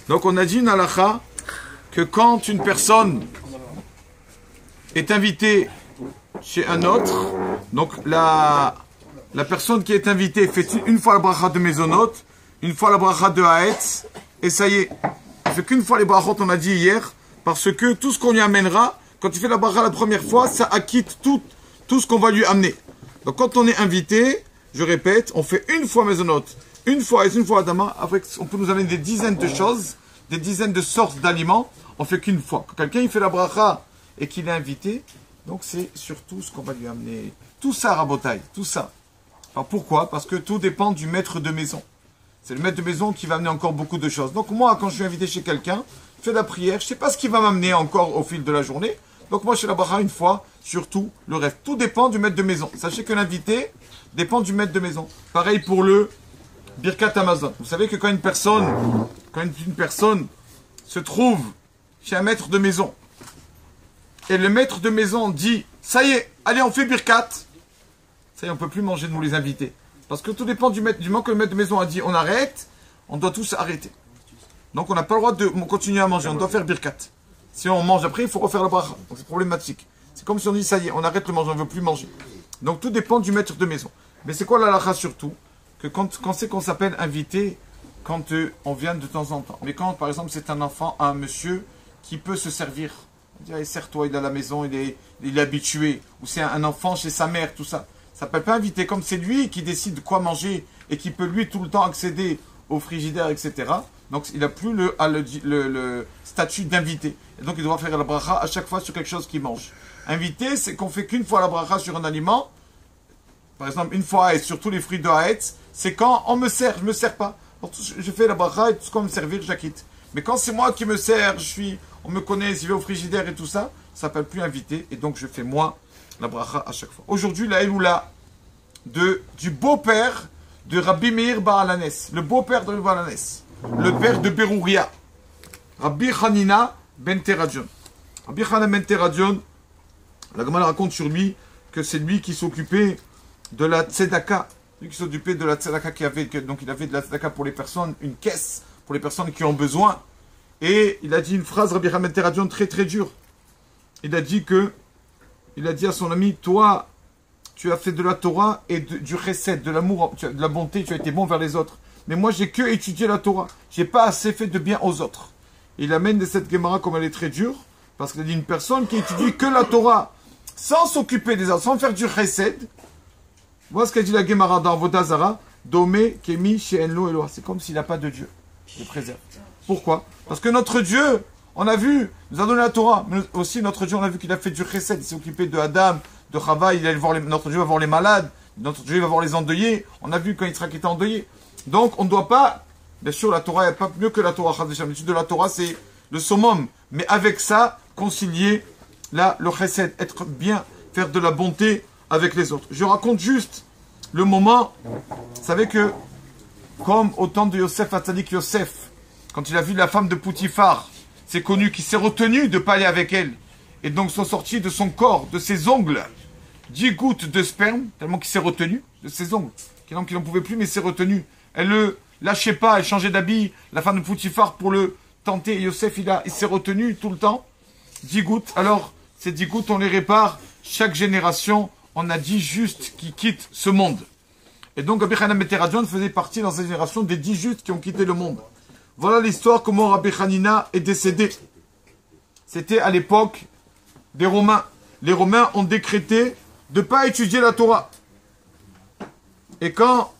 Donc on a dit une halakha que quand une personne est invitée chez un autre, donc la personne qui est invitée fait une fois la bracha de Mezonot, une fois la bracha de Haetz, et ça y est. Il fait qu'une fois les brachot, on a dit hier, parce que tout ce qu'on lui amènera, quand il fait la bracha la première fois, ça acquitte tout ce qu'on va lui amener. Donc quand on est invité, je répète, on fait une fois Mezonot, une fois Haetz, une fois Adama, après on peut nous amener des dizaines de choses, des dizaines de sortes d'aliments, on fait qu'une fois. Quand quelqu'un il fait la bracha et qu'il est invité, donc c'est surtout ce qu'on va lui amener. Tout ça, Rabotai, tout ça. Alors pourquoi? Parce que tout dépend du maître de maison. C'est le maître de maison qui va amener encore beaucoup de choses. Donc moi, quand je suis invité chez quelqu'un, je fais la prière, je ne sais pas ce qu'il va m'amener encore au fil de la journée. Donc moi, je fais la bracha une fois, surtout le reste. Tout dépend du maître de maison. Sachez que l'invité dépend du maître de maison. Pareil pour le Birkat Hamazon. Vous savez que quand une personne se trouve chez un maître de maison, et le maître de maison dit, ça y est, allez, on fait Birkat. Ça y est, on ne peut plus manger, nous les invités. Parce que tout dépend du moment que le maître de maison a dit, on arrête, on doit tous arrêter. Donc on n'a pas le droit de continuer à manger, on doit faire Birkat. Si on mange après, il faut refaire la bracha. Donc c'est problématique. C'est comme si on dit, ça y est, on arrête le manger, on ne veut plus manger. Donc tout dépend du maître de maison. Mais c'est quoi la halakha surtout? Que quand c'est qu'on s'appelle invité, quand on vient de temps en temps. Mais quand, par exemple, c'est un enfant, un monsieur qui peut se servir. On dit, allez, sers-toi, il est à la maison, il est habitué. Ou c'est un enfant chez sa mère, tout ça. Ça ne s'appelle pas invité. Comme c'est lui qui décide quoi manger et qui peut lui tout le temps accéder au frigidaire, etc. Donc il n'a plus le statut d'invité. Et donc il doit faire la bracha à chaque fois sur quelque chose qu'il mange. Invité, c'est qu'on fait qu'une fois la bracha sur un aliment. Par exemple, une fois et sur tous les fruits de Haetz, c'est quand on me sert, je ne me sers pas. Donc, je fais la bracha et tout ce qu'on me servir, j'acquitte. Mais quand c'est moi qui me sers, on me connaît, j'y vais au frigidaire et tout ça, ça s'appelle plus invité. Et donc je fais moi la bracha à chaque fois. Aujourd'hui, la Eloula du beau-père de Rabbi Meir Baalanes, le beau-père de Baalanes, le père de Berouria, Rabbi Hanina ben Teradion. Rabbi Hanina ben Teradion, la Gemara raconte sur lui que c'est lui qui s'occupait de la tzedaka, lui qui s'occupait de la tzedaka donc il avait de la tzedaka pour les personnes, une caisse pour les personnes qui ont besoin. Et il a dit une phrase, Rabbi Hanina ben Teradion, très très dure. Il a dit à son ami, toi, tu as fait de la Torah et du chesed, de l'amour, de la bonté, tu as été bon vers les autres. Mais moi, j'ai que étudié la Torah. J'ai pas assez fait de bien aux autres. Et il amène de cette Gemara comme elle est très dure, parce qu'il a dit une personne qui étudie que la Torah, sans s'occuper des autres, sans faire du chesed. Voilà ce qu'a dit la Gemara dans Vodazara, Domé, Kemi, She'enlo, Eloa. C'est comme s'il n'a pas de Dieu. Il préserve. Pourquoi? Parce que notre Dieu, on a vu, nous a donné la Torah, mais aussi notre Dieu, on a vu qu'il a fait du chesed, il s'est occupé de Adam, de Chava, notre Dieu va voir les malades, notre Dieu va voir les endeuillés, on a vu quand Yitzhak était endeuillé. Donc on ne doit pas, bien sûr la Torah, il n'y a pas mieux que la Torah, l'étude de la Torah c'est le summum, mais avec ça, concilier le chesed, être bien, faire de la bonté avec les autres. Je raconte juste le moment, vous savez que, comme au temps de Yosef Hatzadik Yosef, quand il a vu la femme de Poutifar, c'est connu qu'il s'est retenu de ne pas aller avec elle. Et donc sont sortis de son corps, de ses ongles, 10 gouttes de sperme, tellement qu'il s'est retenu, de ses ongles. Donc il n'en pouvait plus, mais s'est retenu. Elle le lâchait pas, elle changeait d'habit, la femme de Poutifar, pour le tenter. Et Yosef, il s'est retenu tout le temps. 10 gouttes. Alors, ces 10 gouttes, on les répare. Chaque génération, on a 10 justes qui quittent ce monde. Et donc, Rabbi Hanina ben Teradion faisait partie dans cette génération des 10 justes qui ont quitté le monde. Voilà l'histoire comment Rabbi Hanina est décédé. C'était à l'époque des Romains. Les Romains ont décrété de ne pas étudier la Torah. Et quand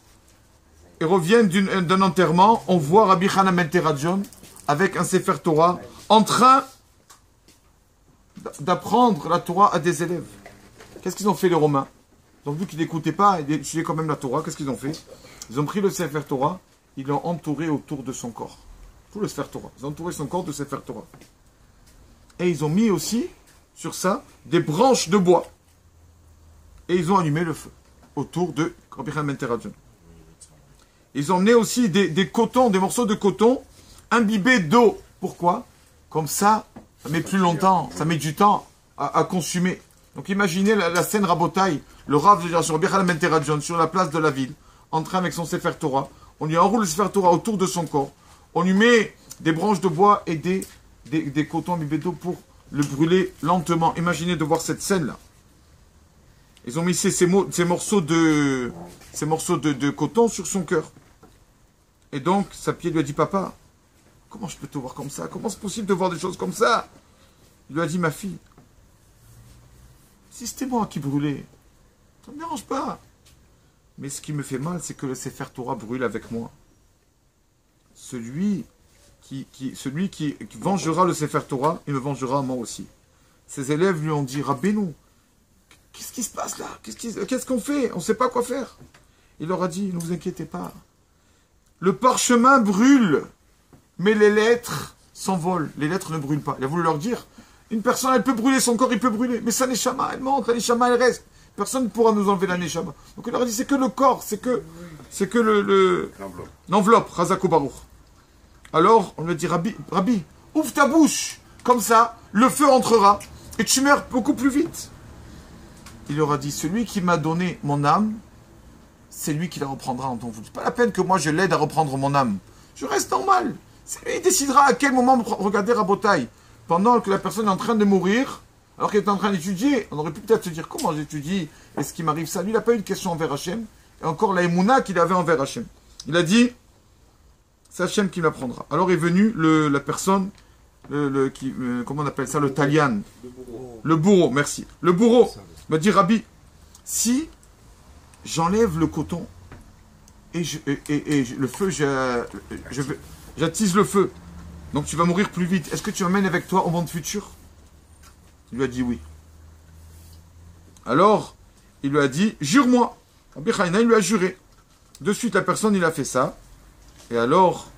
ils reviennent d'un enterrement, on voit Rabbi Hanina ben Teradion avec un Sefer Torah en train d'apprendre la Torah à des élèves. Qu'est-ce qu'ils ont fait les Romains? Donc vu qu'ils n'écoutaient pas, ils étudiaient quand même la Torah, qu'est-ce qu'ils ont fait? Ils ont pris le Sefer Torah, ils l'ont entouré autour de son corps. Tout le Sefer Torah. Ils ont entouré son corps de Sefer Torah. Et ils ont mis aussi, sur ça, des branches de bois. Et ils ont allumé le feu autour de Rabbi Hanina ben Teradion. Ils ont emmené aussi des cotons, des morceaux de coton imbibés d'eau. Pourquoi? Comme ça met plus longtemps, ça met du temps à consumer. Donc imaginez la scène Rabotai, le Rav sur Rabbi Hanina ben Teradion, sur la place de la ville, en train avec son Sefer Torah. On lui enroule le Sefer Torah autour de son corps. On lui met des branches de bois et des cotons bibedo pour le brûler lentement. Imaginez de voir cette scène-là. Ils ont mis ces morceaux de coton sur son cœur. Et donc, sa fille lui a dit, papa, comment je peux te voir comme ça? Comment c'est possible de voir des choses comme ça? Il lui a dit, ma fille, si c'était moi qui brûlais, ça ne me dérange pas. Mais ce qui me fait mal, c'est que le Sefer Torah brûle avec moi. Celui qui vengera le Sefer Torah, il me vengera moi aussi. Ses élèves lui ont dit, Rabbeinu, qu'est-ce qui se passe là? Qu'est-ce qu'on fait? On ne sait pas quoi faire. Il leur a dit, ne vous inquiétez pas. Le parchemin brûle, mais les lettres s'envolent. Les lettres ne brûlent pas. Il a voulu leur dire, une personne, elle peut brûler, son corps, il peut brûler. Mais sa neshama, elle monte, la neshama, elle reste. Personne ne pourra nous enlever la neshama. Donc il leur a dit, c'est que le corps, c'est que l'enveloppe, Razako Baruch. Alors, on lui a dit, Rabbi, ouvre ta bouche. Comme ça, le feu entrera et tu meurs beaucoup plus vite. Il leur a dit, celui qui m'a donné mon âme, c'est lui qui la reprendra en temps voulu. C'est pas la peine que moi je l'aide à reprendre mon âme. Je reste normal. C'est lui qui décidera à quel moment regarder Rabotai. Pendant que la personne est en train de mourir, alors qu'elle est en train d'étudier, on aurait pu peut-être se dire, comment j'étudie? Est-ce qu'il m'arrive ça? Lui, il n'a pas eu de question envers Hachem. Et encore la émouna qu'il avait envers Hachem. Il a dit, c'est Hachem qui m'apprendra. Alors est venu la personne, comment on appelle ça? Le talian. Le bourreau, merci. Le bourreau m'a dit, Rabbi, si j'enlève le coton et le feu, j'attise le feu, donc tu vas mourir plus vite. Est-ce que tu m'amènes avec toi au monde futur? Il lui a dit oui. Alors, il lui a dit, jure-moi. Rabbi Hanina, il lui a juré. De suite, la personne, il a fait ça. Et alors,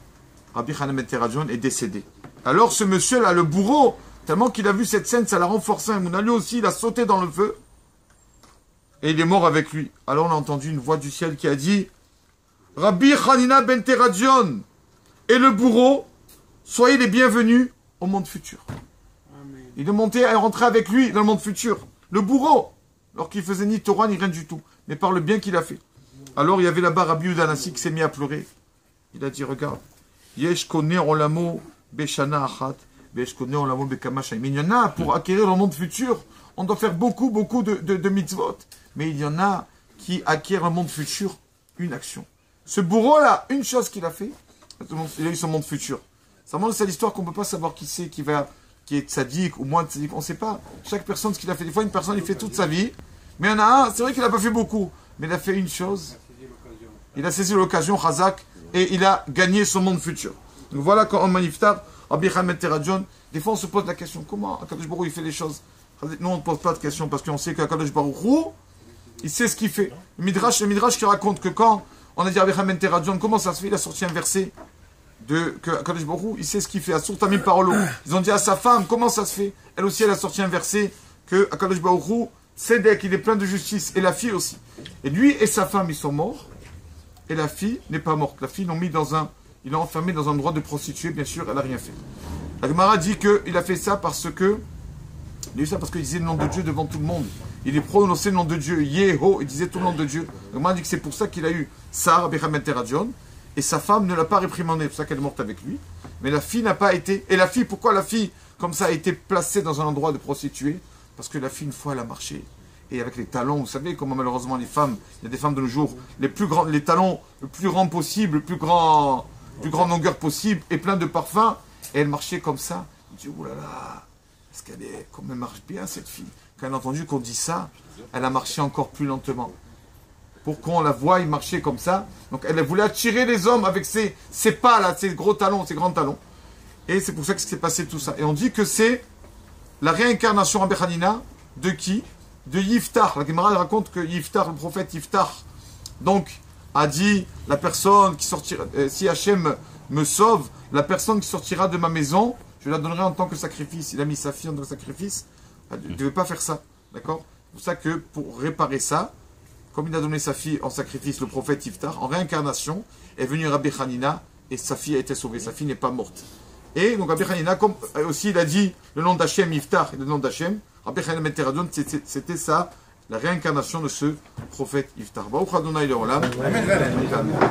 Rabbi Hanina ben Teradjon est décédé. Alors, ce monsieur-là, le bourreau, tellement qu'il a vu cette scène, ça l'a renforcé. Lui aussi, il a sauté dans le feu. Et il est mort avec lui. Alors, on a entendu une voix du ciel qui a dit, Rabbi Hanina ben Teradjon et le bourreau, soyez les bienvenus au monde futur. Amen. Il est monté et rentré avec lui dans le monde futur. Le bourreau, alors qu'il faisait ni Torah ni rien du tout, mais par le bien qu'il a fait. Alors il y avait là-bas Rabbi Udanassi qui s'est mis à pleurer. Il a dit, regarde, Yesh kone olamo beshana achat, Yesh kone olamo bekama shayim. Mais il y en a, pour acquérir le monde futur, on doit faire beaucoup de mitzvot. Mais il y en a qui acquièrent le monde futur, une action. Ce bourreau-là, une chose qu'il a fait, il a eu son monde futur. C'est l'histoire qu'on ne peut pas savoir qui c'est, qui est tzaddik ou moins tzaddik, on ne sait pas. Chaque personne, ce qu'il a fait. Des fois, une personne, il fait toute sa vie, mais il y en a un, c'est vrai qu'il n'a pas fait beaucoup, mais il a fait une chose. Il a saisi l'occasion, Chazak, et il a gagné son monde futur. Donc voilà quand on manifestar, Rabbi Hanina ben Teradjon, des fois on se pose la question, comment Akadosh Baruch Hu il fait les choses? Nous on ne pose pas de question parce qu'on sait qu'Akadosh Baruch Hu, il sait ce qu'il fait. Le Midrash qui raconte que quand on a dit Rabbi Hanina ben Teradjon, comment ça se fait? Il a sorti un verset que Akadosh Baruch Hu, il sait ce qu'il fait. Asur Tamim Parolo. Ils ont dit à sa femme, comment ça se fait? Elle aussi, elle a sorti un verset que Akadosh Baruch Hu, c'est qu'il est plein de justice. Et la fille aussi. Et lui et sa femme, ils sont morts. Et la fille n'est pas morte. La fille, ils l'ont enfermée dans un endroit de prostituée, bien sûr, elle n'a rien fait. La Gemara dit qu'il a fait ça parce que, il disait le nom de Dieu devant tout le monde. Il est prononcé le nom de Dieu, Yeho, il disait tout le nom de Dieu. La Gemara dit que c'est pour ça qu'il a eu ça, Rabbi Hanina ben Teradjon. Et sa femme ne l'a pas réprimandé, c'est pour ça qu'elle est morte avec lui. Mais la fille n'a pas été... Et la fille, pourquoi la fille, comme ça, a été placée dans un endroit de prostituée? Parce que la fille, une fois, elle a marché. Et avec les talons, vous savez comment malheureusement les femmes, il y a des femmes de nos jours, les talons le plus grand possible, le plus grande longueur possible, et plein de parfums. Et elle marchait comme ça. Il dit, oh là là, est-ce qu'elle est... Comme elle marche bien, cette fille. Quand elle a entendu qu'on dit ça, elle a marché encore plus lentement. Pour qu'on la voie marcher comme ça. Donc elle voulait attirer les hommes avec ses pas là, ses gros talons, ses grands talons. Et c'est pour ça que s'est passé tout ça. Et on dit que c'est la réincarnation Rabbi Hanina de qui? De Yiftar. La Gemara raconte que Yiftar, le prophète Yiftar, donc a dit, la personne qui sortira, si Hachem me sauve, la personne qui sortira de ma maison, je la donnerai en tant que sacrifice. Il a mis sa fille en tant que sacrifice. Il ne devait pas faire ça. D'accord? C'est pour ça que pour réparer ça, comme il a donné sa fille en sacrifice, le prophète Yiftar, en réincarnation, est venu Rabbi Hanina et sa fille a été sauvée. Sa fille n'est pas morte. Et donc Rabbi Hanina, comme aussi il a dit le nom d'Hachem, Yiftar, et le nom d'Hachem, Rabbi Hanina ben Teradjon, c'était ça, la réincarnation de ce prophète Yiftar. Baruch Adonai Leolam. Amen.